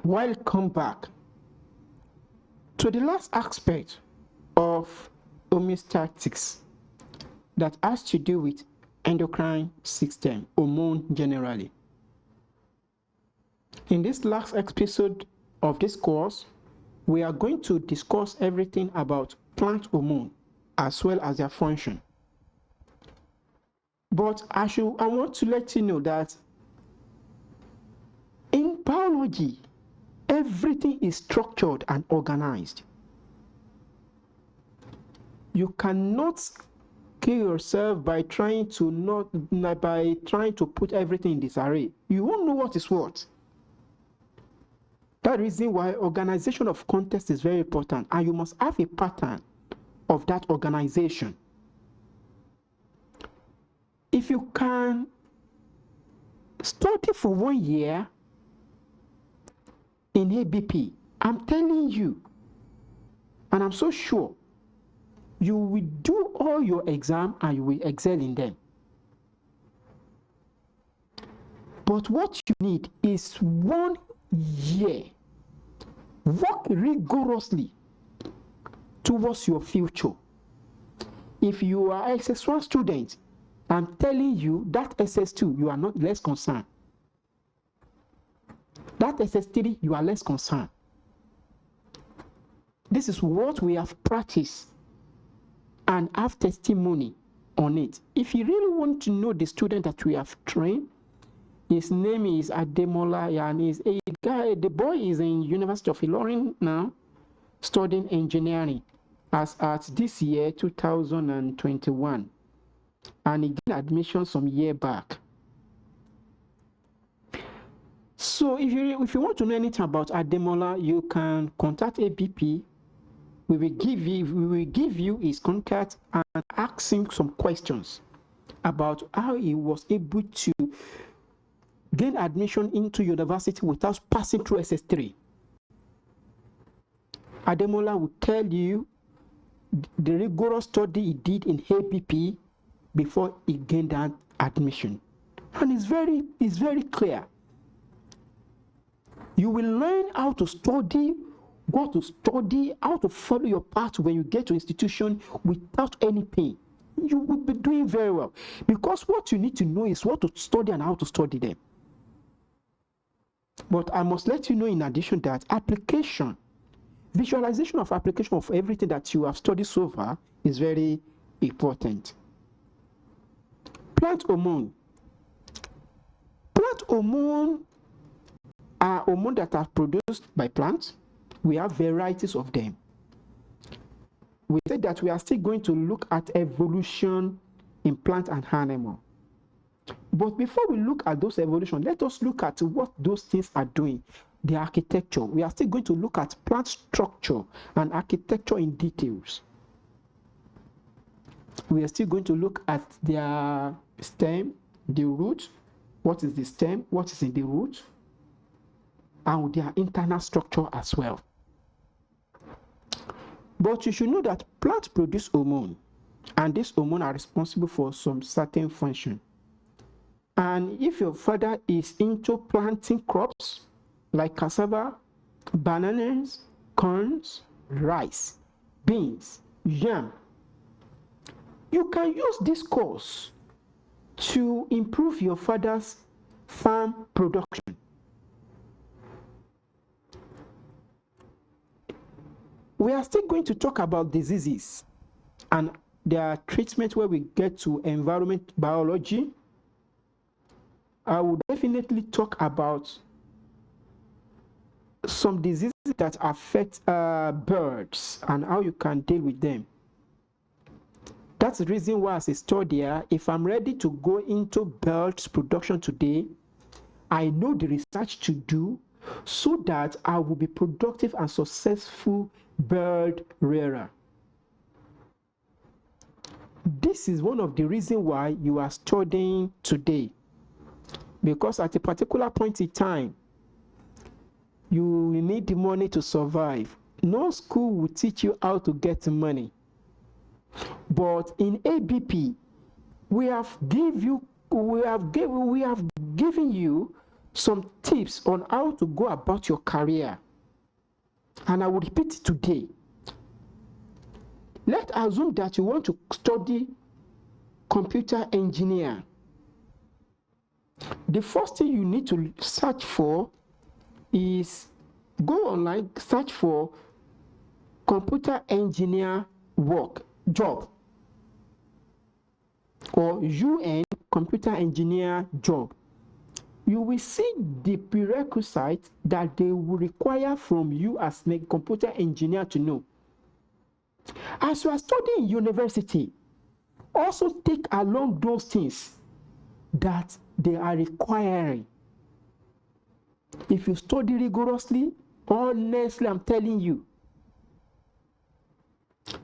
Welcome back to the last aspect of homeostasis that has to do with endocrine system, hormone generally. In this last episode of this course, we are going to discuss everything about plant hormone as well as their function. But I want to let you know that in biology, everything is structured and organized. You cannot kill yourself by trying to put everything in disarray. You won't know what is what. That reason why organization of context is very important, and you must have a pattern of that organization. If you can study for 1 year in ABP, I'm telling you, and I'm so sure, you will do all your exam and you will excel in them. But what you need is 1 year. Work rigorously towards your future. If you are SS1 student, I'm telling you that SS2, you are not less concerned. That SS3, you are less concerned. This is what we have practiced and have testimony on it. If you really want to know the student that we have trained, his name is Ademola, and he's a guy. The boy is in University of Ilorin now, studying engineering as at this year 2021, and he gained admission some year back. So if you want to know anything about Ademola, you can contact ABP. We will give you his contact and ask him some questions about how he was able to gain admission into university without passing through SS3. Ademola will tell you the rigorous study he did in ABP before he gained that admission. And it's very clear. You will learn how to study, what to study, how to follow your path when you get to institution without any pain. You will be doing very well. Because what you need to know is what to study and how to study them. But I must let you know in addition that application, visualization of application of everything that you have studied so far is very important. Plant hormone. Plant hormone are hormones that are produced by plants. We have varieties of them. We said that we are still going to look at evolution in plant and animal. But before we look at those evolution, let us look at what those things are doing, the architecture. We are still going to look at plant structure and architecture in details. We are still going to look at their stem, the root, what is the stem, what is in the root, and their internal structure as well. But you should know that plants produce hormone, and these hormones are responsible for some certain function. And if your father is into planting crops like cassava, bananas, corns, rice, beans, yam, you can use this course to improve your father's farm production. We are still going to talk about diseases and their treatment where we get to environment biology. I will definitely talk about some diseases that affect birds and how you can deal with them. That's the reason why, as a studier, if I'm ready to go into birds production today, I know the research to do so that I will be productive and successful bird rearer. This is one of the reasons why you are studying today. Because at a particular point in time, you need the money to survive. No school will teach you how to get money. But in ABP, we have given you some tips on how to go about your career. And I will repeat it today. Let's assume that you want to study computer engineer. The first thing you need to search for is go online, search for computer engineer job, or UN computer engineer job. You will see the prerequisites that they will require from you as a computer engineer to know. As you are studying in university, also take along those things that they are requiring. If you study rigorously, honestly, I'm telling you,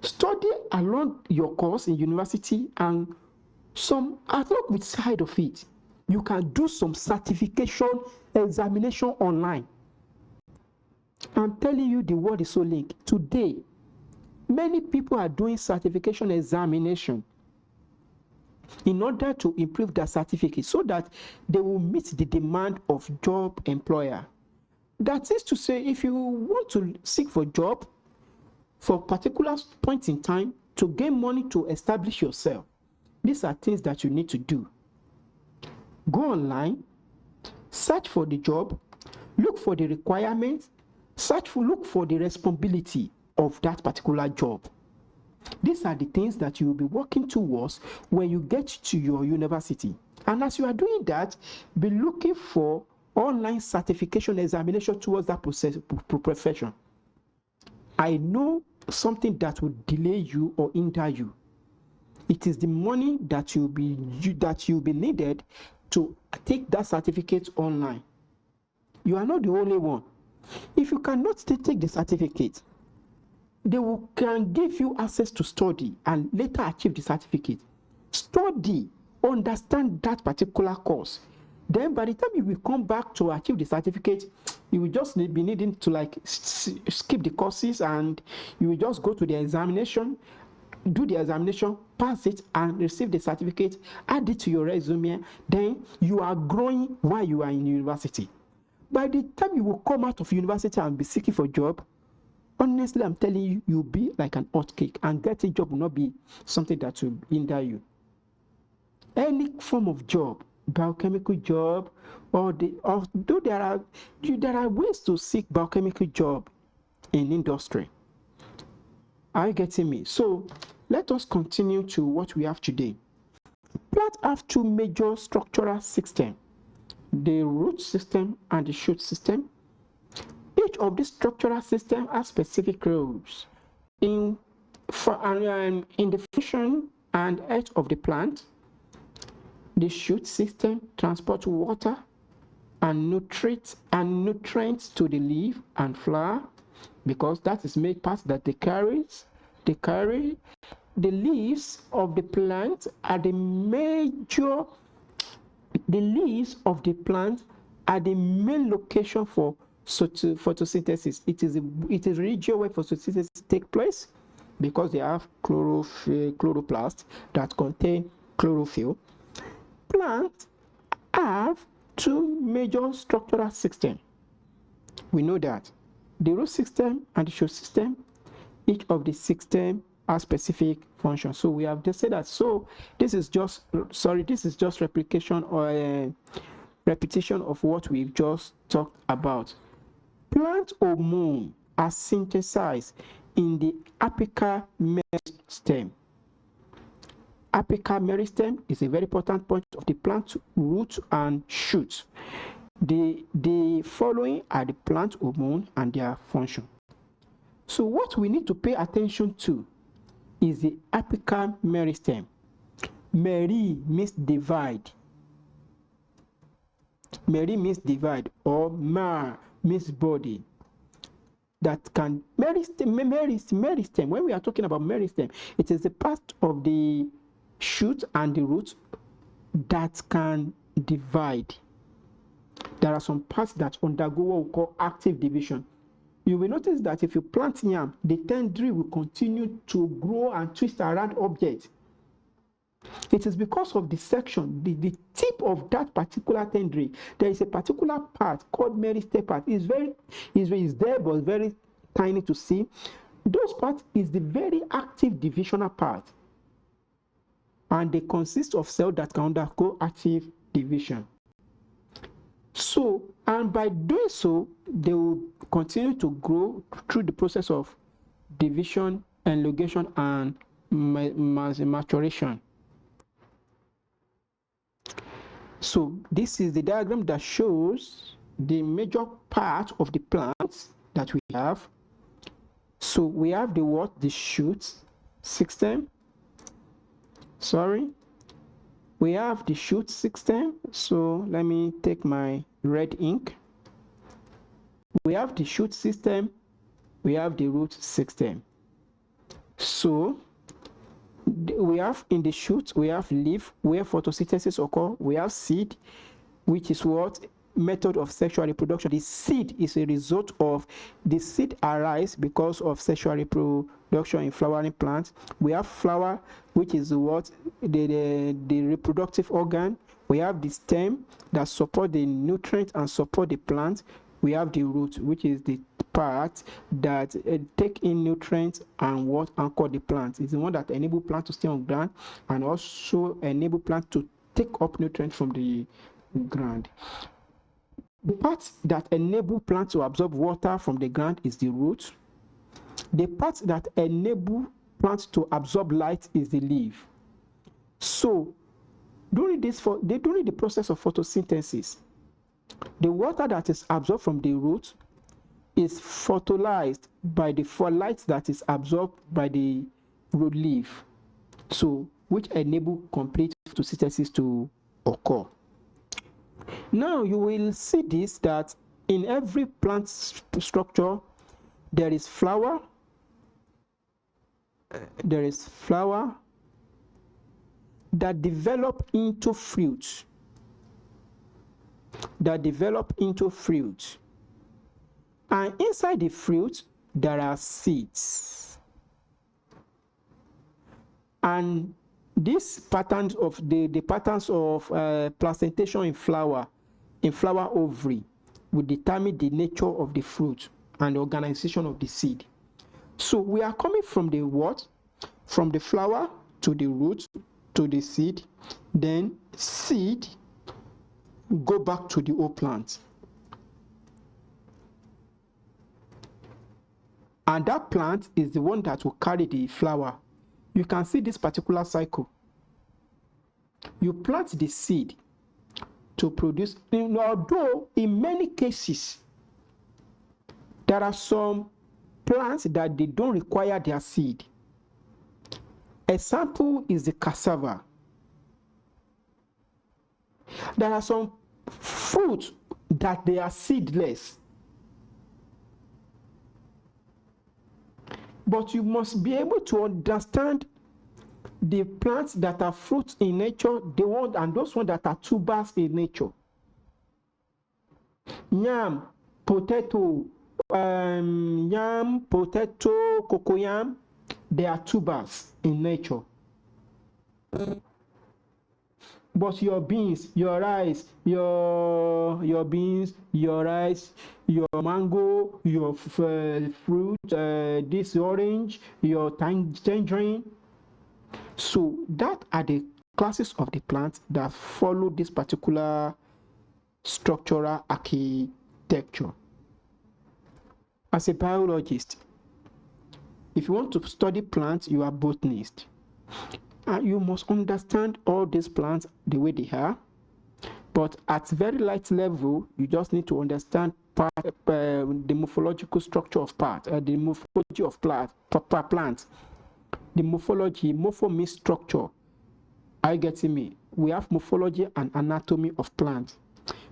study along your course in university, and some along with side of it, you can do some certification examination online. I'm telling you, the world is so linked. Today, many people are doing certification examination in order to improve their certificate so that they will meet the demand of job employer. That is to say, if you want to seek for job for a particular point in time to gain money to establish yourself, these are things that you need to do. Go online, search for the job, look for the requirements, look for the responsibility of that particular job. These are the things that you will be working towards when you get to your university. And as you are doing that, be looking for online certification examination towards that profession. I know something that will delay you or hinder you. It is the money that you'll be needed to take that certificate online. You are not the only one. If you cannot take the certificate, they can give you access to study and later achieve the certificate. Study, understand that particular course. Then by the time you will come back to achieve the certificate, you will just be needing to skip the courses, and you will just go to the examination, do the examination, pass it, and receive the certificate, add it to your resume. Then you are growing while you are in university. By the time you will come out of university and be seeking for a job, honestly, I'm telling you, you'll be like an hot cake, and getting a job will not be something that will hinder you. Any form of job, biochemical job, although there are ways to seek biochemical job in industry. Are you getting me? So let us continue to what we have today. Plants have two major structural systems: the root system and the shoot system. Each of these structural systems has specific roles in the function and health of the plant. The shoot system transports water and nutrients to the leaf and flower, because that is made part that they carry. The leaves of the plant are the main location for photosynthesis. It is a region where photosynthesis takes place, because they have chloroplast that contain chlorophyll. Plants have two major structural systems. We know that the root system and the shoot system, each of the system has specific functions. So we have just said that. So this is just replication or repetition of what we've just talked about. Plant hormone are synthesized in the apical meristem. Apical meristem is a very important point of the plant root and shoot. The following are the plant hormone and their function. So what we need to pay attention to is the apical meristem. Meri means divide. Meri means divide, or mar means body. That can meristem. When we are talking about meristem, it is the part of the shoot and the root that can divide. There are some parts that undergo what we call active division. You will notice that if you plant yam, the tendril will continue to grow and twist around objects. It is because of the section, the tip of that particular tendril. There is a particular part called meristem part. It's there, but very tiny to see. Those parts is the very active divisional part, and they consist of cells that can undergo active division. So, and by doing so, they will continue to grow through the process of division, elongation, and maturation. So this is the diagram that shows the major part of the plants that we have. So we have the shoot system. We have the shoot system. So let me take my red ink. We have the shoot system. We have the root system. So we have in the shoot, we have leaf where photosynthesis occurs. We have seed, which is what method of sexual reproduction. The seed is a result of the seed arise because of sexual reproduction in flowering plants. We have flower, which is what the reproductive organ. We have the stem that support the nutrient and support the plant. We have the root, which is the part that take in nutrients and what anchor the plant. It's the one that enable plant to stay on ground and also enable plant to take up nutrients from the ground. The part that enable plant to absorb water from the ground is the root. The part that enable plant to absorb light is the leaf. So during the process of photosynthesis, the water that is absorbed from the root is fertilized by the light that is absorbed by the root leaf, so which enable complete photosynthesis to occur. Now you will see this, that in every plant structure there is flower, that develop into fruit, and inside the fruit there are seeds. And these patterns of the patterns of placentation in flower ovary will determine the nature of the fruit and the organization of the seed. So we are coming from the what? From the flower to the root to the seed, then seed go back to the whole plant. And that plant is the one that will carry the flower. You can see this particular cycle. You plant the seed to produce, although in many cases, there are some plants that they don't require their seed. Example is the cassava. There are some fruits that they are seedless. But you must be able to understand the plants that are fruits in nature, and those ones that are tubers in nature. Yam, potato, cocoyam, they are tubers in nature. But your beans, your rice, your beans, your rice, your mango, your fruit, this orange, your tangerine. So that are the classes of the plants that follow this particular structural architecture. As a biologist, if you want to study plants, you are botanist. And you must understand all these plants the way they are. But at very light level, you just need to understand the morphological structure of part, the morphology of plants. The morphology, morpho means structure. Are you getting me? We have morphology and anatomy of plants.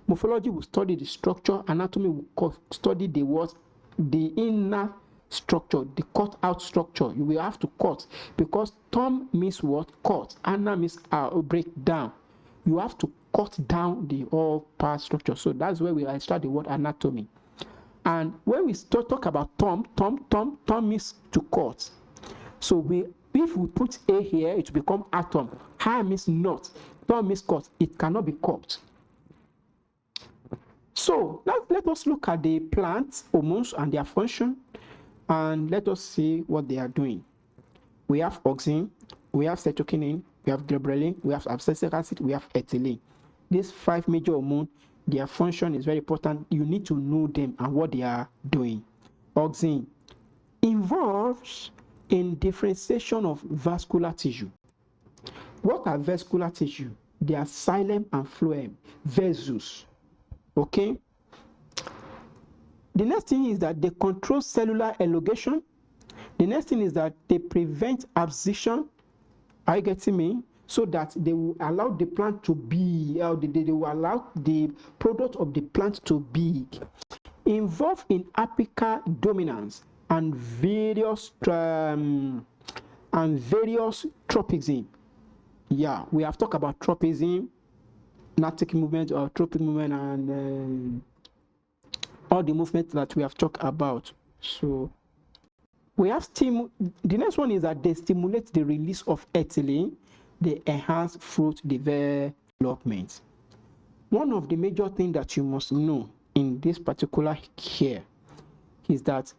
Morphology will study the structure, anatomy will study the inner structure, the cut out structure. You will have to cut, because thumb means what? Cut. Anna means break down. You have to cut down the whole part structure. So that's where we start the word anatomy. And when we talk about thumb means to cut. So if we put A here, it will become atom. Ha means not. Don't means cut. It cannot be cut. So let us look at the plant hormones and their function, and let us see what they are doing. We have auxin, we have cytokinin, we have ghrelin, we have abscisic acid, we have ethylene. These 5 major hormones, their function is very important. You need to know them and what they are doing. Auxin involves in differentiation of vascular tissue. What are vascular tissue? They are xylem and phloem, vessels. Okay. The next thing is that they control cellular elongation. The next thing is that they prevent abscission. Are you getting me? So that they will allow the plant to be, they will allow the product of the plant to be involved in apical dominance and various tropism. Yeah, we have talked about tropism, natic movement or tropic movement, and all the movements that we have talked about. So we have the next one is that they stimulate the release of ethylene, they enhance fruit development. One of the major things that you must know in this particular here is that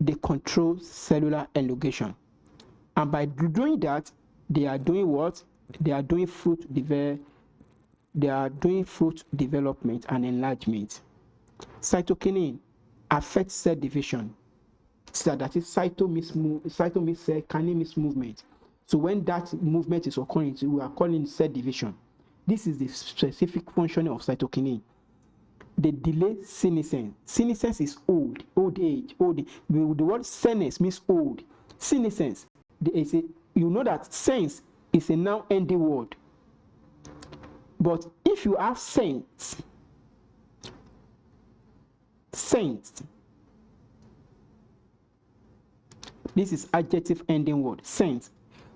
they control cellular elongation, and by doing that, they are doing what? They are doing fruit development and enlargement. Cytokinin affects cell division. So that is cyto means cell, kinin means movement. So when that movement is occurring, we are calling cell division. This is the specific function of cytokinin. They delay senescence. Senescence is old age. The word senes means old. Senescence. You know that sense is a noun ending word. But if you have sense, this is adjective ending word, sense.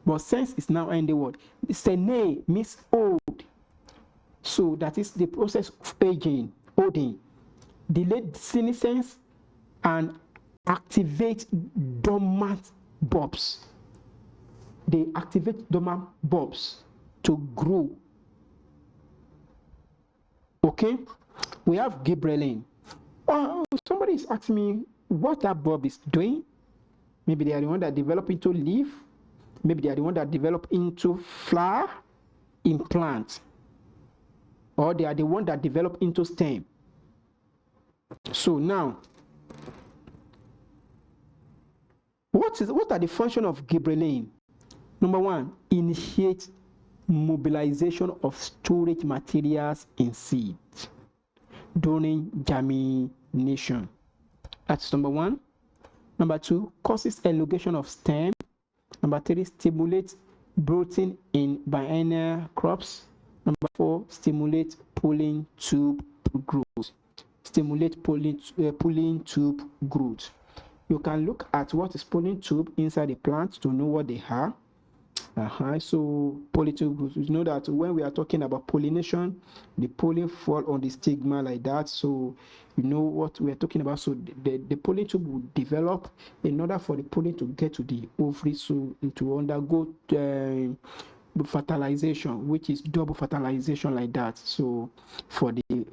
But sense is now ending word. Sene means old. So that is the process of aging, olding. Delayed senescence and activate dormant bulbs. They activate dormant bulbs to grow. Okay? We have ghrelin. Somebody is asking me what that bulb is doing. Maybe they are the one that develop into leaf. Maybe they are the one that develop into flower in plant. Or they are the one that develop into stem. So now, what are the function of ghrelin? Number 1, initiate mobilization of storage materials in seeds during germination. That's number 1. Number 2, causes elongation of stem. Number 3, stimulates growth in biennial crops. Number 4, stimulate pollen tube growth. Pollen tube growth. You can look at what is pollen tube inside the plant to know what they are. So pollen tube growth. You know that when we are talking about pollination, the pollen fall on the stigma like that. So you know what we are talking about. So the pollen tube will develop in order for the pollen to get to the ovary. So it will undergo fertilization, which is double fertilization like that. So for the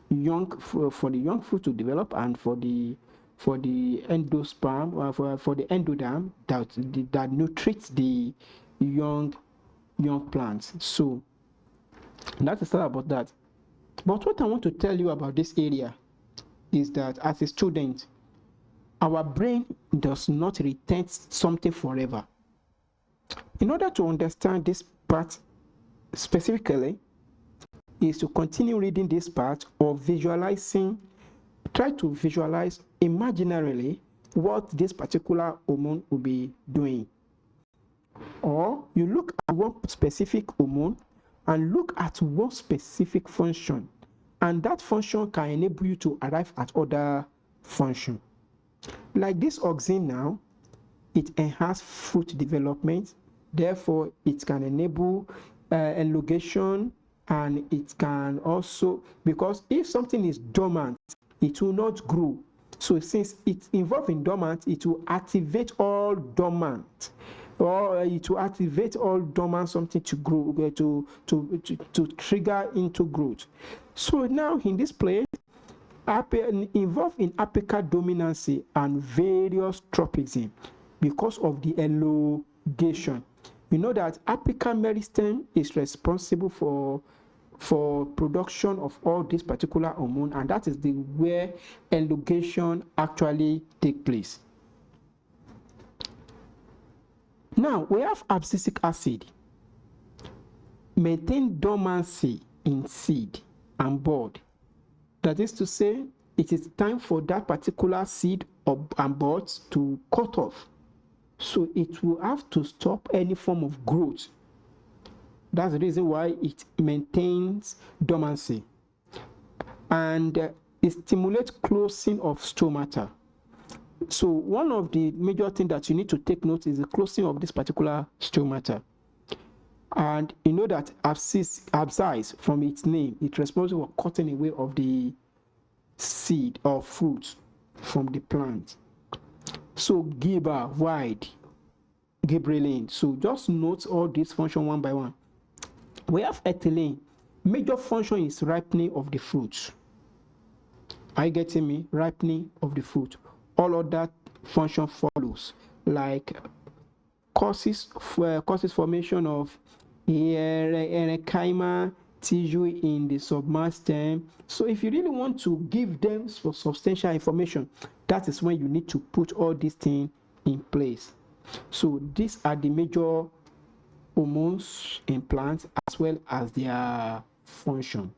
young fruit to develop, and for the endosperm, for the endoderm that nutrites the young plants. So that is all about that. But what I want to tell you about this area is that as a student, our brain does not retain something forever. In order to understand this part specifically, is to continue reading this part or visualizing. Try to visualize imaginarily what this particular hormone will be doing. Or you look at one specific hormone and look at one specific function, and that function can enable you to arrive at other function. Like this auxin now, it enhances fruit development, therefore it can enable elongation, and it can also, because if something is dormant, it will not grow. So since it's involved in dormant, it will activate all dormant or to activate all dormant something to grow, to trigger into growth. So now in this place, involved in apical dominancy and various tropism because of the elongation. You know that apical meristem is responsible for production of all this particular hormone, and that is the where elongation actually take place. Now we have abscisic acid maintain dormancy in seed and bud. That is to say, it is time for that particular seed and buds to cut off. So it will have to stop any form of growth. That's the reason why it maintains dormancy. And it stimulates closing of stomata. So one of the major things that you need to take note is the closing of this particular stomata. And you know that abscise, from its name, it's responsible for cutting away of the seed or fruit from the plant. So gibber, wide, gibberellin. So just note all these functions one by one. We have ethylene. Major function is ripening of the fruit. Are you getting me? Ripening of the fruit. All of that function follows, like causes formation of parenchyma tissue in the submerged stem. So if you really want to give them substantial information, that is when you need to put all these things in place. So these are the major hormones in plants as well as their function.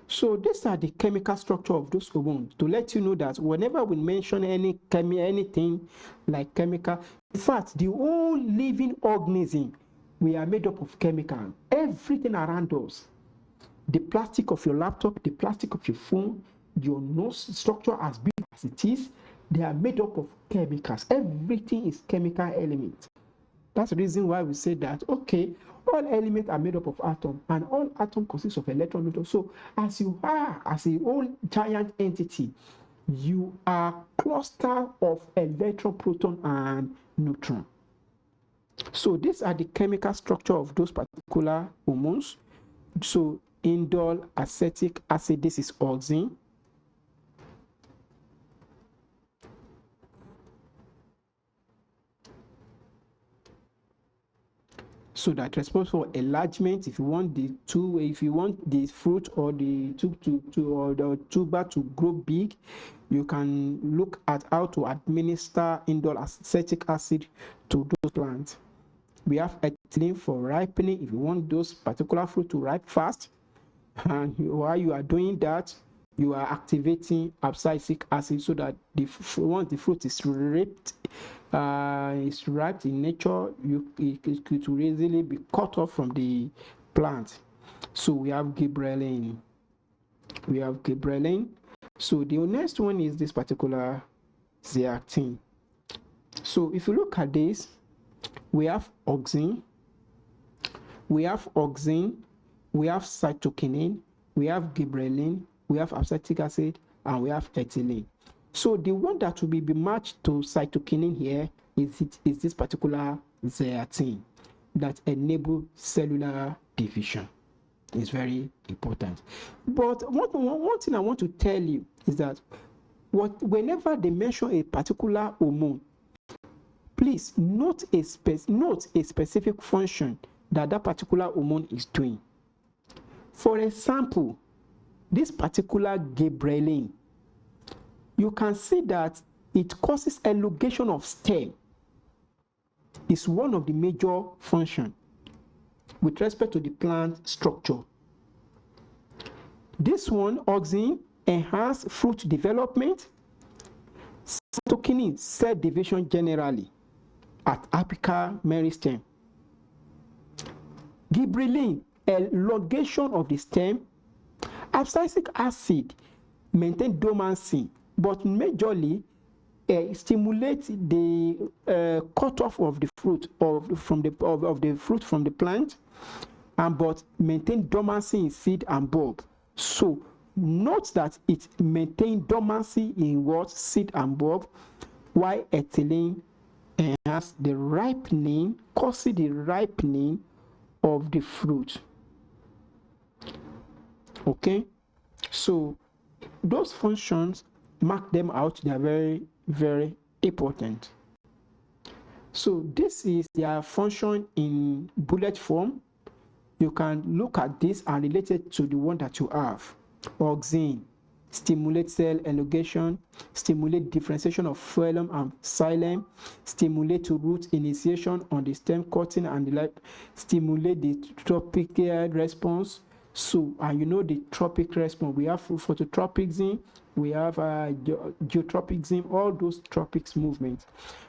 So these are the chemical structure of those hormones to let you know that whenever we mention anything like chemical, in fact, the whole living organism, we are made up of chemical. Everything around us, the plastic of your laptop, the plastic of your phone, your nose structure as big as it is, they are made up of chemicals. Everything is chemical element. That's the reason why we say that, okay, all elements are made up of atom, and all atom consists of electron neutron. So as you are, as a whole giant entity, you are cluster of electron, proton, and neutron. So these are the chemical structure of those particular hormones. So indole, acetic acid, this is auxin. So that responsible for enlargement. If you want the fruit or the tuber to grow big, you can look at how to administer indole acetic acid to those plants. We have ethylene for ripening. If you want those particular fruit to ripe fast, and while you are doing that, you are activating abscisic acid so that once the fruit is ripe in nature, it could easily be cut off from the plant. So we have gibberellin. So the next one is this particular zeaxanthin. So if you look at this, we have auxin, we have cytokinin, we have gibberellin, we have acetic acid, and we have ethylene. So the one that will be matched to cytokinin here is this particular zeaxanthin that enable cellular division. It's very important. But one thing I want to tell you is that whenever they mention a particular hormone, please note a specific function that particular hormone is doing. For example, this particular gibberellin, you can see that it causes elongation of stem. It's one of the major functions with respect to the plant structure. This one, auxin, enhance fruit development. Cytokinin, cell division generally at apical meristem. Gibberellin, elongation of the stem. Abscisic acid, maintain dormancy, but majorly stimulate the cutoff of the fruit from the plant, but maintain dormancy in seed and bulb. So Note that it maintains dormancy in what? Seed and bulb, while ethylene enhances the ripening, causing the ripening of the fruit. Okay, so those functions, mark them out, they are very, very important. So this is their function in bullet form. You can look at this and relate it to the one that you have. Auxin, stimulate cell elongation, stimulate differentiation of phloem and xylem, stimulate root initiation on the stem cutting and the like, stimulate the tropical response. So, and you know the tropic response, we have phototropism, we have geotropism, all those tropics movements.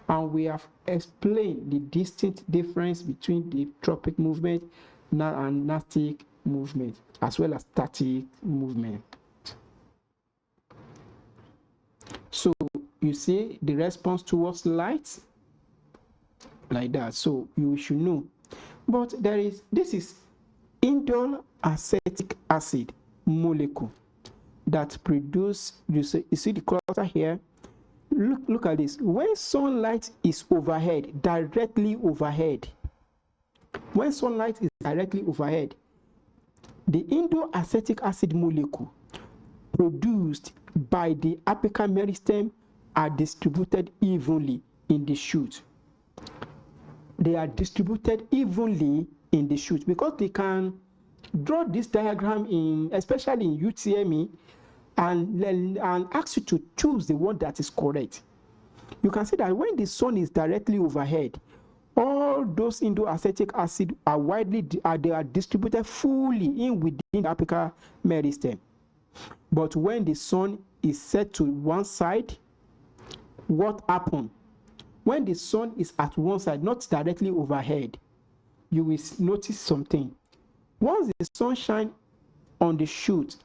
And we have explained the distinct difference between the tropic movement and static movement, as well as static movement. So you see the response towards light like that, so you should know. But this is indole acetic acid molecule that produce, you see the cluster here. Look at this. When sunlight is overhead, directly overhead, when sunlight is directly overhead, the indole acetic acid molecule produced by the apical meristem are distributed evenly in the shoot. They are distributed evenly in the shoot, because they can draw this diagram in, especially in UTME, and ask you to choose the one that is correct. You can see that when the sun is directly overhead, all those indole acetic acid are they are distributed fully in within the apical meristem. But when the sun is set to one side, what happens? When the sun is at one side, not directly overhead, you will notice something. Once the sun shines on the shoot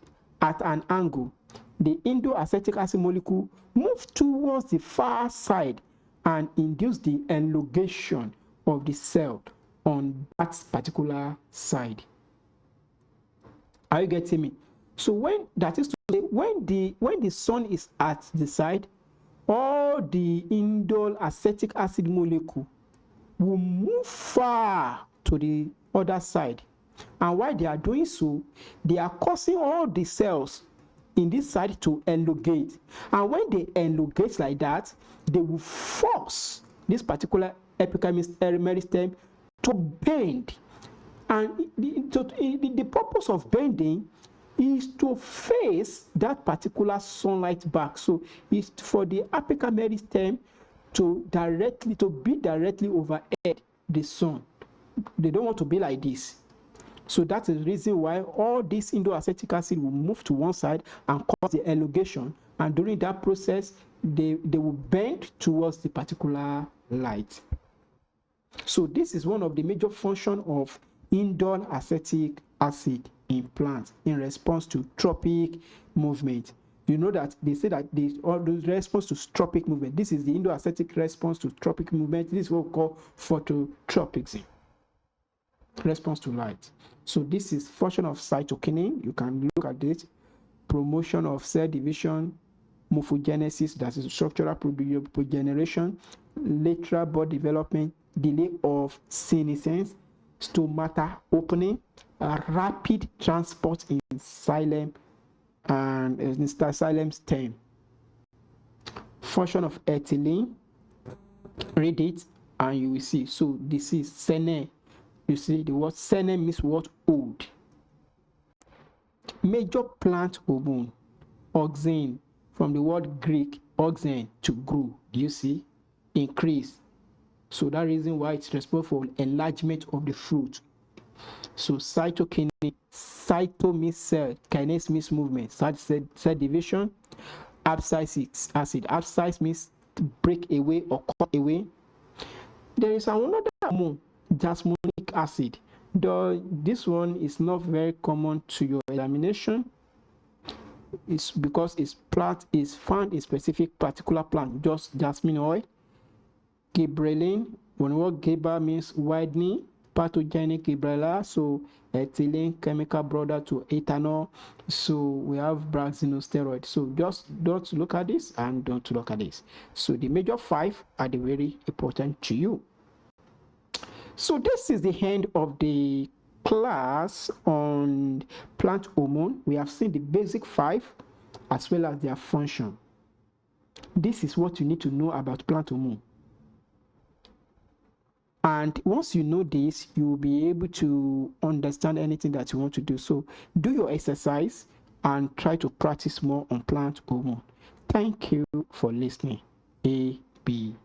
at an angle, the indole acetic acid molecule moves towards the far side and induce the elongation of the cell on that particular side. Are you getting me? So when that is to say, when the sun is at the side, all the indole acetic acid molecule will move far to the other side. And while they are doing so, they are causing all the cells in this side to elongate. And when they elongate like that, they will force this particular apical meristem to bend. And the purpose of bending is to face that particular sunlight back. So it's for the apical meristem to be directly overhead the sun. They don't want to be like this. So that is the reason why all this indole acetic acid will move to one side and cause the elongation. And during that process, they will bend towards the particular light. So this is one of the major functions of indole acetic acid in plants in response to tropic movement. You know that they say that all those response to tropic movement. This is the indole acetic response to tropic movement. This is what we call phototropism, response to light. So this is function of cytokinin. You can look at it. Promotion of cell division, morphogenesis, that is structural progeneration, lateral bud development, delay of senescence, stomata opening, rapid transport in xylem and xylem stem. Function of ethylene, read it and you will see. So this is sene. You see the word sene means what? Old. Major plant hormone, auxin, from the word Greek auxin, to grow. Do you see? Increase. So that reason why it's responsible for enlargement of the fruit. So cytokinin, cyto means cell, kinase means movement, cell division. Abscisic acid, abscise means to break away or cut away. There is another hormone, jasmonic acid, though this one is not very common to your examination. It's because its plant is found in specific particular plant, just jasmine oil. Gibberellin, when the word gibber means widening, pathogenic Ebola, so ethylene chemical brother to ethanol. So we have braxinosteroid. So just don't look at this and don't look at this. So the major 5 are the very important to you. So this is the end of the class on plant hormone. We have seen the basic 5 as well as their function. This is what you need to know about plant hormone. And once you know this, you will be able to understand anything that you want to do. So do your exercise and try to practice more on plant hormone. Thank you for listening. AB.